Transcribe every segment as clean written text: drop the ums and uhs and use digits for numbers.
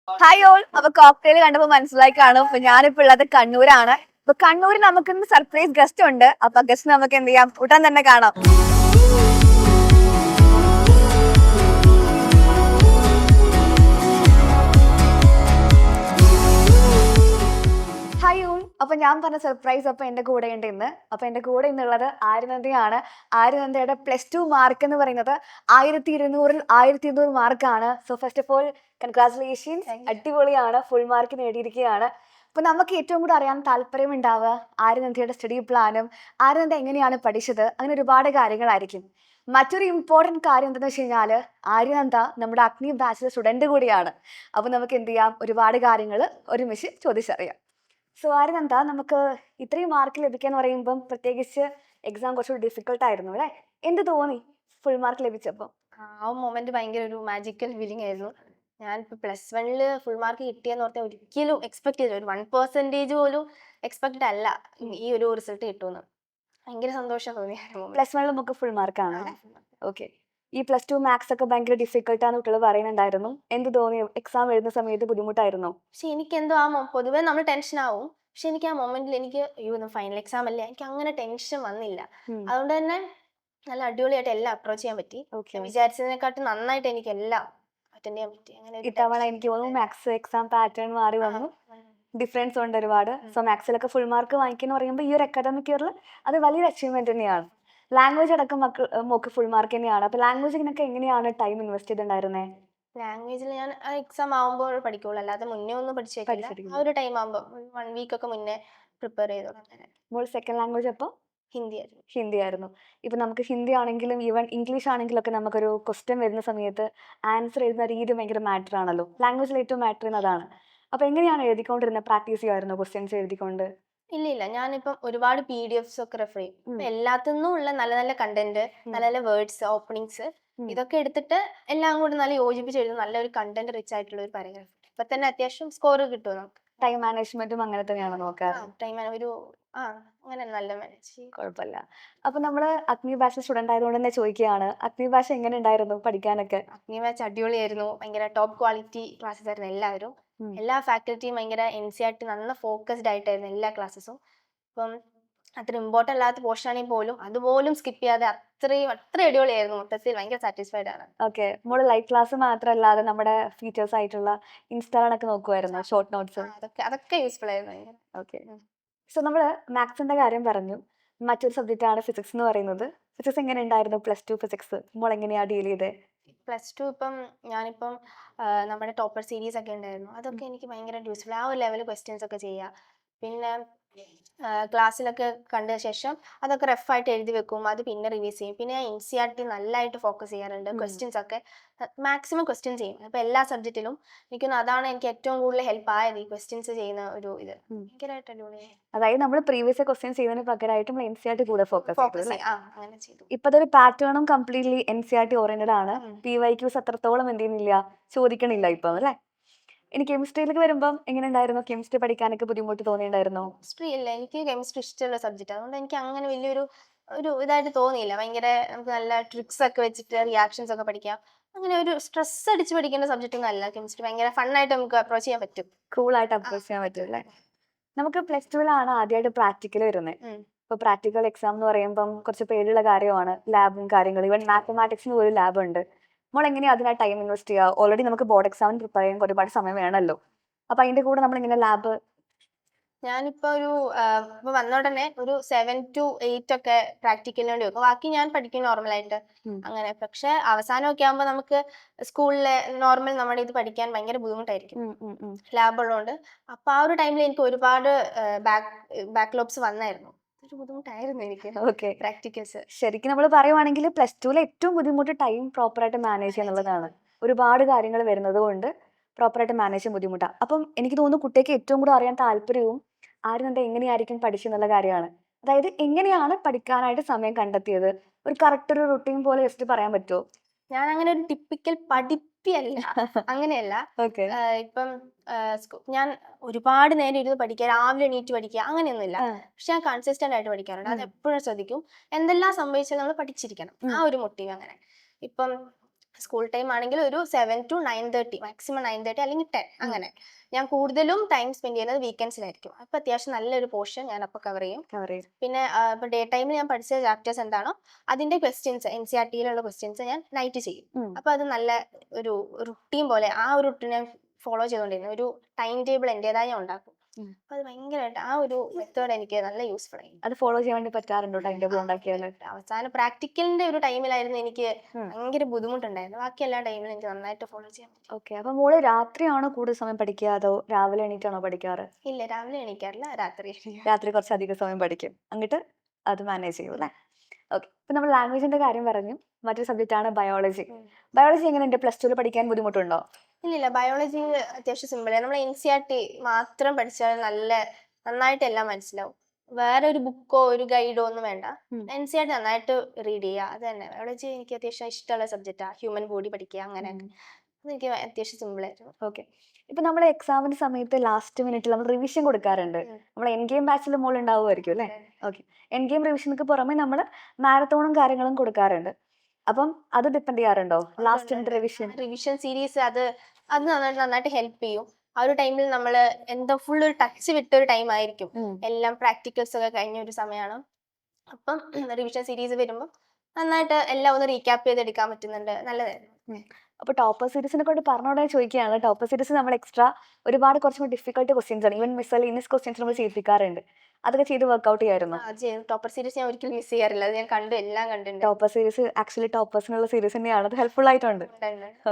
Hi all. അപ്പൊ cocktail കണ്ടപ്പോ മനസ്സിലായി കാണും. അപ്പൊ ഞാനിപ്പോ ഉള്ളത് കണ്ണൂരാണ്. അപ്പൊ കണ്ണൂരിൽ നമുക്ക് ഇന്ന് സർപ്രൈസ് ഗസ്റ്റ് ഉണ്ട്. അപ്പൊ ഗസ്റ്റ് നമുക്ക് എന്ത് ചെയ്യാം, ഉടൻ തന്നെ കാണാം. Hi all. അപ്പൊ ഞാൻ പറഞ്ഞ സർപ്രൈസ് അപ്പൊ എന്റെ കൂടെ ഉണ്ട് ഇന്ന്. അപ്പൊ എന്റെ കൂടെ ഇന്നുള്ളത് ആര്യനന്ദയാണ്. ആര്യനന്ദയുടെ +2 മാർക്ക് എന്ന് പറയുന്നത് 1200-ൽ 1200 മാർക്കാണ്. So first of all congratulations. അടിപൊളിയാണ്, ഫുൾ മാർക്ക് നേടിയിരിക്കുകയാണ്. അപ്പൊ നമുക്ക് ഏറ്റവും കൂടെ അറിയാൻ താല്പര്യം ഉണ്ടാവുക ആര്യനന്ദയുടെ സ്റ്റഡി പ്ലാനും ആര്യനന്ദ എങ്ങനെയാണ് പഠിച്ചത്, അങ്ങനെ ഒരുപാട് കാര്യങ്ങളായിരിക്കും. മറ്റൊരു ഇമ്പോർട്ടൻറ്റ് കാര്യം എന്താണെന്ന് വെച്ച് കഴിഞ്ഞാൽ ആര്യനന്ദ നമ്മുടെ അഗ്നി ബാച്ചിലെ സ്റ്റുഡൻറ് കൂടിയാണ്. അപ്പോൾ നമുക്ക് എന്ത് ചെയ്യാം, ഒരുപാട് കാര്യങ്ങൾ ഒരുമിച്ച് ചോദിച്ചറിയാം. സോ ആര്യനന്ദ, നമുക്ക് ഇത്രയും മാർക്ക് ലഭിക്കാന്ന് പറയുമ്പം പ്രത്യേകിച്ച് എക്സാം കുറച്ചുകൂടി ഡിഫിക്കൽട്ട് ആയിരുന്നു അല്ലേ? എന്ത് തോന്നി ഫുൾ മാർക്ക് ലഭിച്ചപ്പോൾ? ആ മൊമെന്റ് ഭയങ്കര ഒരു മാജിക്കൽ ഫീലിംഗ് ആയിരുന്നു. ഞാനിപ്പോൾ +1 ഫുൾ മാർക്ക് കിട്ടിയെന്ന് ഓർത്താൽ ഒരിക്കലും എക്സ്പെക്ട് ചെയ്തില്ല. ഒരു 1% പോലും എക്സ്പെക്റ്റഡ് അല്ല ഈ ഒരു റിസൾട്ട് കിട്ടുമെന്ന്. ഭയങ്കര സന്തോഷം തോന്നി +1 നമുക്ക് ഫുൾ മാർക്കാണ്. ഓക്കെ. ഈ +2 മാത്സ് ഒക്കെ ഭയങ്കര ഡിഫിക്കൽട്ടാന്ന് കുട്ടികൾ പറയുന്നുണ്ടായിരുന്നു. എന്ത് തോന്നി, എക്സാം എഴുതുന്ന സമയത്ത് ബുദ്ധിമുട്ടായിരുന്നോ? പക്ഷെ എനിക്ക് എന്തോ പൊതുവെ നമ്മൾ ടെൻഷൻ ആവും. പക്ഷെ എനിക്ക് ആ മൊമെന്റിൽ എനിക്ക് ഫൈനൽ എക്സാം അല്ലേ, എനിക്ക് അങ്ങനെ ടെൻഷൻ വന്നില്ല. അതുകൊണ്ട് തന്നെ നല്ല അടിപൊളിയായിട്ട് എല്ലാം അപ്രോച്ച് ചെയ്യാൻ പറ്റി. വിചാരിച്ചതിനെക്കാട്ടും നന്നായിട്ട് എനിക്ക് എല്ലാം അറ്റൻഡ് ചെയ്യാൻ പറ്റി. അങ്ങനെ ഇത്തവണ എനിക്ക് തോന്നുന്നു മാത്സ് എക്സാം പാറ്റേൺ മാറി വന്നു. ഡിഫറൻസ് ഉണ്ട് ഒരുപാട്. സോ മാത്സിലൊക്കെ ഫുൾ മാർക്ക് വാങ്ങിക്കുന്ന പറയുമ്പോൾ ഈ ഒരു അക്കാദമിക് ഇയറിൽ അത് വലിയൊരു അച്ചീവ്മെന്റ് തന്നെയാണ്. ലാംഗ്വേജ് അടക്കം മോക്ക് ഫുൾ മാർക്ക് തന്നെയാണ്. അപ്പൊ ലാംഗ്വേജിനൊക്കെ എങ്ങനെയാണ് ടൈം ഇൻവെസ്റ്റ് ചെയ്തിട്ടുണ്ടായിരുന്നേ? ലാംഗ്വേജിൽ ഞാൻ എക്സാം ആവുമ്പോൾ പഠിക്കുള്ളൂ, അല്ലാതെ മുന്നേ ഒന്നും പഠിച്ചേക്കില്ല. ആ ഒരു ടൈം ആകുമ്പോൾ 1 വീക്ക് ഒക്കെ മുന്നേ പ്രിപ്പയർ ചെയ്തോളൂ. മോൾ സെക്കൻഡ് ലാംഗ്വേജ് അപ്പോൾ ഹിന്ദി ആയിരുന്നു. ഹിന്ദി ആയിരുന്നു. ഇപ്പൊ നമുക്ക് ഹിന്ദി ആണെങ്കിലും ഈവൻ ഇംഗ്ലീഷ് ആണെങ്കിലും ഒക്കെ നമുക്കൊരു ക്വസ്റ്റ്യൻ വരുന്ന സമയത്ത് ആൻസർ എഴുതുന്ന രീതി ഭയങ്കര മാറ്റർ ആണല്ലോ. ലാംഗ്വേജിൽ ഏറ്റവും മാറ്റർ ചെയ്യുന്നതാണ്. അപ്പൊ എങ്ങനെയാണ് എഴുതിക്കൊണ്ടിരുന്നത്? പ്രാക്ടീസ് ചെയ്യുമായിരുന്നു ക്വസ്റ്റ്യൻസ് എഴുതിക്കൊണ്ട്? ഇല്ല, ഞാനിപ്പം ഒരുപാട് PDF ഒക്കെ റെഫർ ചെയ്യും. എല്ലാത്തിന്നും ഉള്ള നല്ല നല്ല കണ്ടന്റ്, നല്ല നല്ല വേർഡ്സ്, ഓപ്പണിങ്സ് ഇതൊക്കെ എടുത്തിട്ട് എല്ലാം കൂടി നല്ല യോജിപ്പിച്ച് എഴുതും. നല്ലൊരു കണ്ടന്റ് റിച്ച് ആയിട്ടുള്ള ഒരു പാരഗ്രാഫ്. ഇപ്പൊ തന്നെ അത്യാവശ്യം സ്കോർ കിട്ടും നമുക്ക്. ടൈം മാനേജ്മെന്റും അങ്ങനെ തന്നെയാണ് നോക്കാറ്. ടൈം അങ്ങനെ നല്ല മാനേജ്. കുഴപ്പമില്ല. അപ്പൊ നമ്മള് അഗ്നി ബാച്ച് സ്റ്റുഡന്റ് ആയതുകൊണ്ട് തന്നെ ചോദിക്കുകയാണ്, അഗ്നി ബാച്ച് എങ്ങനെ ഉണ്ടായിരുന്നു പഠിക്കാനൊക്കെ? അഗ്നി ബാച്ച് അടിപൊളിയായിരുന്നു. ഭയങ്കര ടോപ്പ് ക്വാളിറ്റി ക്ലാസ്സസ് ആയിരുന്നു എല്ലാവരും. എല്ലാ ഫാക്കൽറ്റിയും ഭയങ്കര NCERT നല്ല ഫോക്കസ്ഡ് ആയിട്ടായിരുന്നു എല്ലാ ക്ലാസ്സസും. അപ്പം അത്ര ഇമ്പോർട്ടൻ്റ് അല്ലാത്ത പോർഷൻ ആണെങ്കിൽ പോലും അതുപോലും സ്കിപ്പ് ചെയ്യാതെ അത്ര അടിപൊളിയായിരുന്നു. മൊത്തത്തിൽ ഭയങ്കര സാറ്റിസ്ഫൈഡ് ആണ്. ഓക്കെ. മോള് ലൈവ് ക്ലാസ് മാത്രമല്ലാതെ നമ്മുടെ ഫീച്ചേഴ്സ് ആയിട്ടുള്ള ഇൻസ്റ്റാളൊക്കെ നോക്കുമായിരുന്നു, ഷോർട്ട് നോട്ട്സ്? അതൊക്കെ യൂസ്ഫുൾ ആയിരുന്നു. ഓക്കെ. സോ നമ്മള് മാത്സിന്റെ കാര്യം പറഞ്ഞു. മറ്റൊരു സബ്ജക്റ്റ് ആണ് ഫിസിക്സ് എന്ന് പറയുന്നത്. ഫിസിക്സ് എങ്ങനെ ഉണ്ടായിരുന്നു? +2 ഫിസിക്സ് മോൾ എങ്ങനെയാ ഡീൽ ചെയ്തേ? +2 ഞാനിപ്പം നമ്മുടെ ടോപ്പർ സീരീസ് ഒക്കെ ഉണ്ടായിരുന്നു. അതൊക്കെ എനിക്ക് ഭയങ്കര യൂസ്ഫുൾ. ആ ഒരു ലെവൽ ക്വസ്റ്റ്യൻസ് ഒക്കെ ചെയ്യുക. പിന്നെ ക്ലാസ്സിലൊക്കെ കണ്ട ശേഷം അതൊക്കെ റഫായിട്ട് എഴുതി വെക്കും. അത് പിന്നെ റിവൈസ് ചെയ്യും. പിന്നെ ഞാൻ NCERT നല്ലതായിട്ട് ഫോക്കസ് ചെയ്യാറുണ്ട്. ക്വസ്റ്റ്യൻസ് ഒക്കെ മാക്സിമം ക്വസ്റ്റ്യൻ ചെയ്യും. അപ്പോൾ എല്ലാ സബ്ജക്റ്റിലും എനിക്കൊന്ന് അതാണ് എനിക്ക് ഏറ്റവും കൂടുതൽ ഹെൽപ്പ് ആയത്, ഈ ക്വസ്റ്റ്യൻസ് ചെയ്യുന്ന ഒരു ഇത് ഭയങ്കരമായിട്ട് അടിപൊളിയായി. അതായത് നമ്മൾ പ്രീവിയസ് ക്വസ്റ്റ്യൻ ചെയ്യുന്നതിന് പകരമായിട്ട് NCERT കൂടെ ഫോക്കസ് അങ്ങനെ ചെയ്തു. ഇപ്പത്തെ ഒരു പാറ്റേണും കംപ്ലീറ്റ്ലി NCERT ഓറിയന്റഡ് ആണ്. PYQs അത്രത്തോളം എന്ത് ചെയ്യുന്നില്ല, ചോദിക്കണില്ല ഇപ്പം അല്ലേ? ഇനി കെമിസ്ട്രിയിലേക്ക് വരുമ്പം എങ്ങനെ ഉണ്ടായിരുന്നു? കെമിസ്ട്രി പഠിക്കാനൊക്കെ ബുദ്ധിമുട്ട് തോന്നിയിട്ടുണ്ടായിരുന്നോ? കെമിസ്ട്രി ഇല്ല, എനിക്ക് കെമിസ്ട്രി ഇഷ്ടമുള്ള സബ്ജക്റ്റ്. അതുകൊണ്ട് എനിക്ക് അങ്ങനെ വലിയൊരു ഇതായിട്ട് തോന്നിയില്ല. ഭയങ്കര നമുക്ക് നല്ല ട്രിക്സ് ഒക്കെ വെച്ചിട്ട് റിയാക്ഷൻസ് ഒക്കെ പഠിക്കാം. അങ്ങനെ ഒരു സ്ട്രെസ് അടിച്ച് പഠിക്കേണ്ട സബ്ജക്റ്റ് ഒന്നും അല്ല കെമിസ്ട്രി. ഭയങ്കര ഫണ്ണായിട്ട് നമുക്ക് അപ്രോച്ച് ചെയ്യാൻ പറ്റും. കൂളായിട്ട് അപ്രോച്ച് ചെയ്യാൻ പറ്റും അല്ലേ? നമുക്ക് +2 ആദ്യമായിട്ട് പ്രാക്ടിക്കൽ വരുന്നത്. ഇപ്പൊ പ്രാക്ടിക്കൽ എക്സാം എന്ന് പറയുമ്പം കുറച്ച് പേടിയുള്ള കാര്യമാണ്. ലാബും കാര്യങ്ങളും, ഈവൻ മാത്തമാറ്റിക്സിന് ഒരു ലാബ് ഉണ്ട്. നമ്മൾ എങ്ങനെയാ അതിനാ ടൈം ഇൻവെസ്റ്റ് ചെയ്യുക? ഓൾറെഡി നമുക്ക് ബോർഡ് എക്സാമിന് പ്രിപ്പയർ ചെയ്യാൻ ഒരുപാട് സമയം വേണമല്ലോ. അപ്പൊ അതിന്റെ കൂടെ നമ്മൾ ഇങ്ങനെ ലാബ്? ഞാനിപ്പോ ഇപ്പൊ വന്ന ഉടനെ ഒരു 7 to 8 ഒക്കെ പ്രാക്ടിക്കലിന് വേണ്ടി വെക്കും. ബാക്കി ഞാൻ പഠിക്കും നോർമലായിട്ട് അങ്ങനെ. പക്ഷെ അവസാനമൊക്കെ ആകുമ്പോൾ നമുക്ക് സ്കൂളിലെ നോർമൽ നമ്മുടെ ഇത് പഠിക്കാൻ ഭയങ്കര ബുദ്ധിമുട്ടായിരിക്കും, ലാബ് ഉള്ളതുകൊണ്ട്. അപ്പൊ ആ ഒരു ടൈമിൽ എനിക്ക് ഒരുപാട് ബാക്ക്ലോഗ്സ് വന്നായിരുന്നു. ഒരു ബുദ്ധിമുട്ടായിരുന്നു എനിക്ക്. ഓക്കെ. പ്രാക്ടിക്കൽസ് ശരിക്കും നമ്മൾ പറയുവാണെങ്കിൽ +2 ഏറ്റവും ബുദ്ധിമുട്ട് ടൈം പ്രോപ്പറായിട്ട് മാനേജ് ചെയ്യുക എന്നുള്ളതാണ്. ഒരുപാട് കാര്യങ്ങൾ വരുന്നത് കൊണ്ട് പ്രോപ്പറായിട്ട് മാനേജ് ചെയ്യാൻ ബുദ്ധിമുട്ടാണ്. അപ്പം എനിക്ക് തോന്നുന്നു കുട്ടിക്ക് ഏറ്റവും കൂടുതൽ അറിയാൻ താല്പര്യവും ആരും എങ്ങനെയായിരിക്കും പഠിച്ചെന്നുള്ള കാര്യമാണ്. അതായത് എങ്ങനെയാണ് പഠിക്കാനായിട്ട് സമയം കണ്ടെത്തിയത്? ഒരു കറക്റ്റ് ഒരു റുട്ടീൻ പോലെ ജസ്റ്റ് പറയാൻ പറ്റുമോ? ഞാൻ അങ്ങനെ ഒരു ടിപ്പിക്കൽ പഠിപ്പിയല്ല, അങ്ങനെയല്ല. ഓക്കെ. ഇപ്പം ഞാൻ ഒരുപാട് നേരം ഇരുന്ന് പഠിക്കുക, രാവിലെ എണീറ്റ് പഠിക്കുക, അങ്ങനെയൊന്നുമില്ല. പക്ഷെ ഞാൻ കൺസിസ്റ്റന്റ് ആയിട്ട് പഠിക്കാറുണ്ട്. അത് എപ്പോഴും ശ്രദ്ധിക്കും. എന്തെല്ലാം സംഭവിച്ചാലും നമ്മൾ പഠിച്ചിരിക്കണം, ആ ഒരു മോട്ടീവ്. അങ്ങനെ ഇപ്പം സ്കൂൾ ടൈം ആണെങ്കിൽ ഒരു 7 to 9:30, മാക്സിമം 9:30 അല്ലെങ്കിൽ 10 അങ്ങനെ. ഞാൻ കൂടുതലും ടൈം സ്പെൻഡ് ചെയ്യുന്നത് വീക്കെൻഡ്സിലായിരിക്കും. അപ്പൊ അത്യാവശ്യം നല്ലൊരു പോർഷൻ ഞാൻ അപ്പോൾ കവർ ചെയ്യും. കവർ ചെയ്യും. പിന്നെ ഇപ്പൊ ഡേ ടൈമിൽ ഞാൻ പഠിച്ച ചാപ്റ്റേഴ്സ് എന്താണോ അതിന്റെ ക്വസ്റ്റ്യൻസ് NCERT-യിലുള്ള ക്വസ്റ്റ്യൻസ് ഞാൻ നൈറ്റ് ചെയ്യും. അപ്പൊ അത് നല്ല ഒരു റുട്ടീൻ പോലെ ആ ഒരു റുട്ടീൻ ഞാൻ ഫോളോ ചെയ്തുകൊണ്ടിരുന്നു. ഒരു ടൈം ടേബിൾ എന്റേതായി ഞാൻ ഉണ്ടാക്കും. അപ്പൊ അത് ഭയങ്കരമായിട്ട് ആ ഒരു മെത്തേഡ് എനിക്ക് നല്ല യൂസ്ഫുൾ ആയി. അത് ഫോളോ ചെയ്യാൻ വേണ്ടി പറ്റാറുണ്ടോ ടൈം ടേബിൾ ഉണ്ടാക്കിയാൽ? അവസാനം പ്രാക്ടിക്കലിന്റെ ഒരു ടൈമിലായിരുന്നു എനിക്ക് ഭയങ്കര ബുദ്ധിമുട്ടുണ്ടായിരുന്നു. ബാക്കി എല്ലാ ടൈമിലും എനിക്ക് നന്നായിട്ട് ഫോളോ ചെയ്യാൻ പറ്റും. ഓക്കെ. അപ്പൊ മോള് രാത്രിയാണോ കൂടുതൽ സമയം പഠിക്കുക അതോ രാവിലെ എണീറ്റാണോ പഠിക്കാറ്? ഇല്ല, രാവിലെ എണീക്കാറില്ല, രാത്രി. രാത്രി കുറച്ച് അധികം സമയം പഠിക്കും, എന്നിട്ട് അത് മാനേജ് ചെയ്യും അല്ലേ? ഓക്കെ. ഇപ്പൊ നമ്മൾ ലാംഗ്വേജിന്റെ കാര്യം പറഞ്ഞു, മറ്റൊരു സബ്ജക്റ്റ് ആണ് ബയോളജി. ബയോളജി എങ്ങനെയുണ്ട്? പ്ലസ് ടുവിൽ പഠിക്കാൻ ബുദ്ധിമുട്ടുണ്ടോ? ഇല്ലില്ല, ബയോളജി അത്യാവശ്യം സിമ്പിളാണ്. നമ്മൾ NCERT മാത്രം പഠിച്ചാൽ നന്നായിട്ട് എല്ലാം മനസ്സിലാവും. വേറെ ഒരു ബുക്കോ ഒരു ഗൈഡോ ഒന്നും വേണ്ട. NCERT നന്നായിട്ട് റീഡ് ചെയ്യുക, അത് തന്നെ. ബയോളജി എനിക്ക് അത്യാവശ്യം ഇഷ്ടമുള്ള സബ്ജക്റ്റാണ്. ഹ്യൂമൻ ബോഡി പഠിക്കുക അങ്ങനെയൊക്കെ. അതെനിക്ക് അത്യാവശ്യം സിമ്പിളായിരുന്നു. ഓക്കെ. ഇപ്പൊ നമ്മൾ എക്സാമിന്റെ സമയത്ത് ലാസ്റ്റ് മിനിറ്റിൽ നമ്മൾ റിവിഷൻ കൊടുക്കാറുണ്ട്. നമ്മൾ എൻ ഗെയിം ബാച്ചിൽ മോൾ ഉണ്ടാവുമായിരിക്കും അല്ലേ? ഓക്കെ. എൻ ഗെയിം റിവിഷനൊക്കെ പുറമെ നമ്മൾ മാരത്തോണും കാര്യങ്ങളും കൊടുക്കാറുണ്ട്. അപ്പം അത് ഡിപ്പെൻഡ് ചെയ്യാറുണ്ടോ last minute revision? Revision series അത് നന്നായിട്ട് ഹെൽപ്പ് ചെയ്യും. ആ ഒരു ടൈമിൽ നമ്മൾ എന്തോ ഫുൾ ഒരു ടച്ച് വിട്ട ഒരു ടൈം ആയിരിക്കും. എല്ലാം പ്രാക്ടിക്കൽസ് ഒക്കെ കഴിഞ്ഞ ഒരു സമയമാണ്. അപ്പം റിവിഷൻ സീരീസ് വരുമ്പോൾ നന്നായിട്ട് എല്ലാം ഒന്ന് റീക്യാപ്പ് ചെയ്തെടുക്കാൻ പറ്റുന്നുണ്ട്. നല്ലതായിരുന്നു. അപ്പൊ ടോപ്പർ സീരീസിനെ കൊണ്ട് പറഞ്ഞോടെ ചോദിക്കുകയാണ്. ടോപ്പർ സീരീസ് നമ്മൾ എക്സ്ട്രാ ഒരുപാട് കുറച്ചും കൂടി ഡിഫിക്കൽട്ട് ക്വസ്റ്റ്യൻസ് ആണ്. ഈവൻ മിസലേനിയസ് ക്വസ്റ്റ്യൻസ് നമ്മൾ ചെയ്യിപ്പിക്കാറുണ്ട്. അതൊക്കെ ചെയ്ത് വർക്ക്ഔട്ട് ചെയ്യായിരുന്നു. ടോപ്പർ സീരീസ് ഞാൻ ഒരിക്കലും മിസ് ചെയ്യാറില്ല. അത് ഞാൻ എല്ലാം കണ്ടിട്ടുണ്ട്. ടോപ്പർ സീരീസ് ആക്ച്വലി ടോപ്പേഴ്സിനുള്ള സീരീസ് തന്നെയാണ്. അത് ഹെൽപ്ഫുൾ ആയിട്ടുണ്ട്.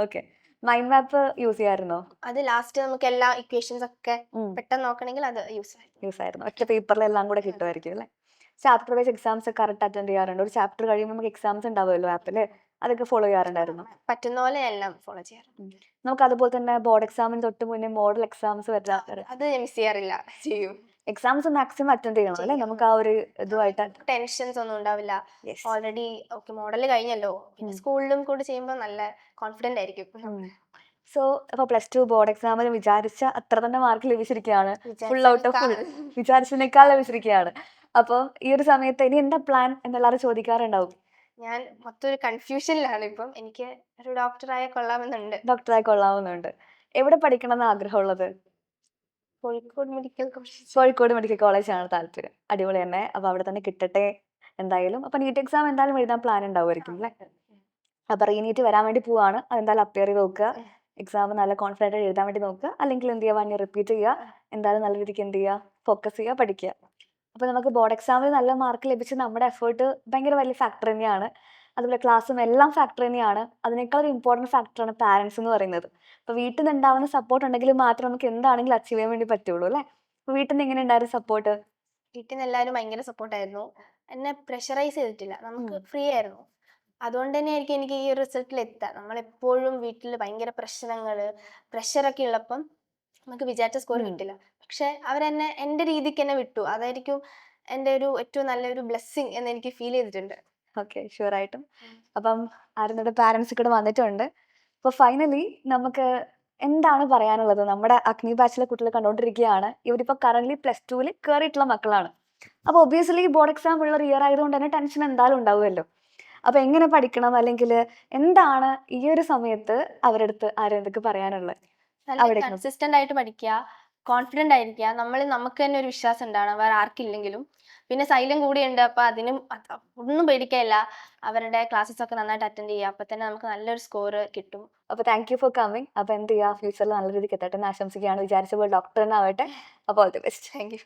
ഓക്കെ. മൈൻഡ് മാപ്പ് യൂസ് ചെയ്യാറുണ്ടോ? അത് ലാസ്റ്റ് നമുക്ക് എല്ലാ ഇക്വേഷൻസ് ഒക്കെ പെട്ടെന്ന് നോക്കണമെങ്കിൽ അത് യൂസ് ആയിരുന്നു. ഒറ്റ പേപ്പറിൽ എല്ലാം കൂടെ കിട്ടുമായിരിക്കും അല്ലേ? Chapter wise exams correct attend ചെയ്യാറുണ്ട്. ഒരു ചാപ്റ്റർ കഴിയുമ്പോൾ നമുക്ക് എക്സാംസ് ഉണ്ടാവുമല്ലോ ആപ്പില്, അതൊക്കെ ഫോളോ ചെയ്യാറുണ്ടായിരുന്നു. പറ്റുന്ന പോലെ എല്ലാം ഫോളോ ചെയ്യാറുണ്ട്. നമുക്ക് അതുപോലെ തന്നെ ബോർഡ് എക്സാമിന് തൊട്ട് മുന്നേ മോഡൽ എക്സാംസ് വരാറ്. അത് മിസ് ചെയ്യാറില്ല, ചെയ്യും. എക്സാംസ് മാക്സിമം അറ്റൻഡ് ചെയ്യണം അല്ലേ? നമുക്ക് ആ ഒരു ഇതുമായിട്ട് ടെൻഷൻസ് ഒന്നും ഉണ്ടാവില്ല. ഓൾറെഡി ഓക്കെ, മോഡൽ കഴിഞ്ഞല്ലോ. പിന്നെ സ്കൂളിലും കൂടെ ചെയ്യുമ്പോൾ നല്ല കോൺഫിഡന്റ് ആയിരിക്കും. സോ അപ്പൊ പ്ലസ് ടു ബോർഡ് എക്സാമിന് വിചാരിച്ച അത്ര തന്നെ മാർക്ക് ലഭിച്ചിരിക്കുകയാണ്. ഫുൾ ഔട്ട് ഓഫ് ഫുൾ വിചാരിച്ചതിനേക്കാൾ ലഭിച്ചിരിക്കുകയാണ്. അപ്പൊ ഈ ഒരു സമയത്ത് ഇനി എന്താ പ്ലാൻ എന്നെല്ലാവരും ചോദിക്കാറുണ്ടാവും. ഞാൻ മൊത്തം ഒരു കൺഫ്യൂഷനിലാണ് ഇപ്പം. എനിക്ക് ഒരു ഡോക്ടറായ കൊള്ളാമെന്നുണ്ട്. ഡോക്ടറായി കൊള്ളാമെന്നുണ്ട്. എവിടെ പഠിക്കണം എന്ന് ആഗ്രഹമുള്ളത്? Kozhikode medical college. Kozhikode medical college ആണ് താല്പര്യം. അടിപൊളി തന്നെ. അപ്പൊ അവിടെ തന്നെ കിട്ടട്ടെ എന്തായാലും. അപ്പൊ നീറ്റ് എക്സാം എന്തായാലും എഴുതാൻ പ്ലാൻ ഉണ്ടാവുമായിരിക്കും അല്ലേ? അപ്പൊ റീനീറ്റ് വരാൻ വേണ്ടി പോവാണ്. അതെന്തായാലും അപ്പിയർ ചെയ്ത് നോക്കുക. എക്സാം നല്ല കോൺഫിഡൻ്റ് ആയിട്ട് എഴുതാൻ വേണ്ടി നോക്കുക. അല്ലെങ്കിൽ എന്ത് ചെയ്യുക, 1 ഇയർ റിപ്പീറ്റ് ചെയ്യുക. എന്തായാലും നല്ല രീതിക്ക് എന്ത് ചെയ്യുക, ഫോക്കസ് ചെയ്യുക, പഠിക്കുക. അപ്പോൾ നമുക്ക് ബോർഡ് എക്സാമിൽ നല്ല മാർക്ക് ലഭിച്ച് നമ്മുടെ എഫേർട്ട് ഭയങ്കര വലിയ ഫാക്ടർ തന്നെയാണ്. അതുപോലെ ക്ലാസ്സും എല്ലാം ഫാക്ടർ തന്നെയാണ്. അതിനേക്കാൾ ഒരു ഇമ്പോർട്ടൻറ്റ് ഫാക്ടറാണ് പാരൻസ് എന്ന് പറയുന്നത്. അപ്പോൾ വീട്ടിൽ നിന്ന് ഉണ്ടാവുന്ന സപ്പോർട്ട് ഉണ്ടെങ്കിൽ മാത്രം നമുക്ക് എന്താണെങ്കിലും അച്ചീവ് ചെയ്യാൻ വേണ്ടി പറ്റുള്ളൂ അല്ലേ? അപ്പോൾ വീട്ടിൽ നിന്ന് എങ്ങനെ ഉണ്ടായിരുന്നു സപ്പോർട്ട്? വീട്ടിൽ നിന്ന് എല്ലാവരും ഭയങ്കര സപ്പോർട്ടായിരുന്നു. എന്നെ പ്രഷറൈസ് ചെയ്തിട്ടില്ല. നമുക്ക് ഫ്രീ ആയിരുന്നു. അതുകൊണ്ട് തന്നെ ആയിരിക്കും എനിക്ക് ഈ റിസൾട്ടിൽ എത്താം. നമ്മളെപ്പോഴും വീട്ടിൽ ഭയങ്കര പ്രഷറൊക്കെ ഉള്ളപ്പം നമുക്ക് വിചാരിച്ച സ്കോർ കിട്ടില്ല. പക്ഷെ അവരെന്നെ എൻ്റെ രീതിക്ക് എന്നെ വിട്ടു. അതായിരിക്കും എൻ്റെ ഒരു ഏറ്റവും നല്ലൊരു ബ്ലെസ്സിങ് എന്ന് എനിക്ക് ഫീൽ ചെയ്തിട്ടുണ്ട്. ഓക്കെ, ഷുവർ ആയിട്ടും. അപ്പം ആരുടെ പാരൻസ് കൂടെ വന്നിട്ടുണ്ട്. അപ്പോൾ ഫൈനലി നമുക്ക് എന്താണ് പറയാനുള്ളത്? നമ്മുടെ അഗ്നി ബാച്ചിലെ കുട്ടികൾ കണ്ടുകൊണ്ടിരിക്കുകയാണ്. ഇവരിപ്പോൾ കറന്റ് പ്ലസ് ടുവിൽ കയറിയിട്ടുള്ള മക്കളാണ്. അപ്പോൾ ഒബിയസ്ലി ബോർഡ് എക്സാം ഉള്ള ഇയർ ആയതുകൊണ്ട് തന്നെ ടെൻഷൻ എന്തായാലും ഉണ്ടാവുമല്ലോ. അപ്പോൾ എങ്ങനെ പഠിക്കണം, അല്ലെങ്കിൽ എന്താണ് ഈ ഒരു സമയത്ത് അവരുടെ അടുത്ത് ആരെന്തൊക്കെ പറയാനുള്ളത്? നല്ല കൺസിസ്റ്റന്റ് ആയിട്ട് പഠിക്കുക, കോൺഫിഡന്റ് ആയിരിക്കുക. നമുക്ക് തന്നെ ഒരു വിശ്വാസം ഉണ്ടാവണം, വേറെ ആർക്കില്ലെങ്കിലും. പിന്നെ സൈലം കൂടിയുണ്ട്, അപ്പൊ അതിനും ഒന്നും പേടിക്കാനില്ല. അവരുടെ ക്ലാസ്സസ് ഒക്കെ നന്നായിട്ട് അറ്റൻഡ് ചെയ്യുക. അപ്പൊ തന്നെ നമുക്ക് നല്ലൊരു സ്കോർ കിട്ടും. അപ്പോൾ താങ്ക് യു ഫോർ കമ്മിങ്. അപ്പോൾ എന്ത് ചെയ്യുക, ഫ്യൂച്ചറിൽ നല്ല രീതിക്ക് എത്തട്ടെ എന്ന് ആശംസിക്കുകയാണ്. വിചാരിച്ച പോലെ ഡോക്ടർ തന്നെ ആവട്ടെ. അപ്പോൾ all the best. Thank you.